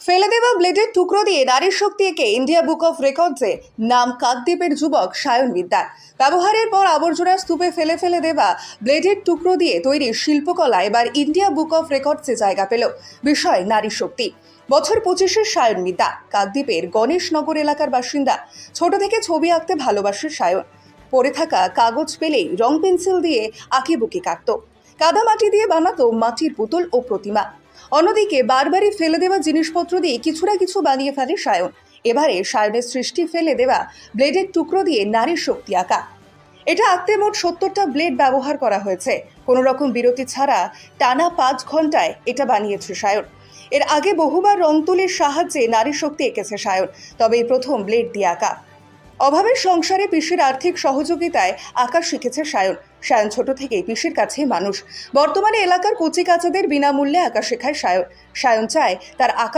ফেলে দেওয়া ব্লেডের টুকরো দিয়ে নারীর শক্তি এঁকে ইন্ডিয়া বুক অফ রেকর্ডসে নাম কাকদ্বীপের যুবক সায়ন বিদ্যার। ব্যবহারের পর আবর্জনা স্তূপে ফেলে দেওয়া ব্লেডের টুকরো দিয়ে তৈরি শিল্পকলা এবার ইন্ডিয়া বুক অফ রেকর্ডসে জায়গা পেল। বিষয় নারী শক্তি। বছর 25-এর সায়ন বিদ্যা কাকদ্বীপের গণেশনগর এলাকার বাসিন্দা। ছোট থেকে ছবি আঁকতে ভালোবাসে সায়ন। পড়ে থাকা কাগজ পেলেই রং পেন্সিল দিয়ে আঁকিবুকি কাটত। কাদামাটি দিয়ে বানাতো মাটির পুতুল ও প্রতিমা। অন্যদিকে বারবারই ফেলে দেওয়া জিনিসপত্র দিয়ে কিছু না কিছু বানিয়ে ফেলে সায়ন। এবারে সায়নের সৃষ্টি ফেলে দেওয়া ব্লেডের টুকরো দিয়ে নারীর শক্তি আঁকা। এটা আঁকতে মোট 70টা ব্লেড ব্যবহার করা হয়েছে। কোনো রকম বিরতি ছাড়া টানা 5 ঘন্টায় এটা বানিয়েছে সায়ন। এর আগে বহুবার রং তুলির সাহায্যে নারী শক্তি এঁকেছে সায়ন, তবে এই প্রথম ব্লেড দিয়ে আঁকা। অভাবের সংসারে পিসির আর্থিক সহযোগিতায় আঁকা শিখেছে সায়ন। সায়ন ছোট থেকেই পিসির কাছেই মানুষ। বর্তমানে এলাকার কচিকাচাদের বিনামূল্যে আঁকা শেখায় সায়ন। সায়ন চায় তার আঁকা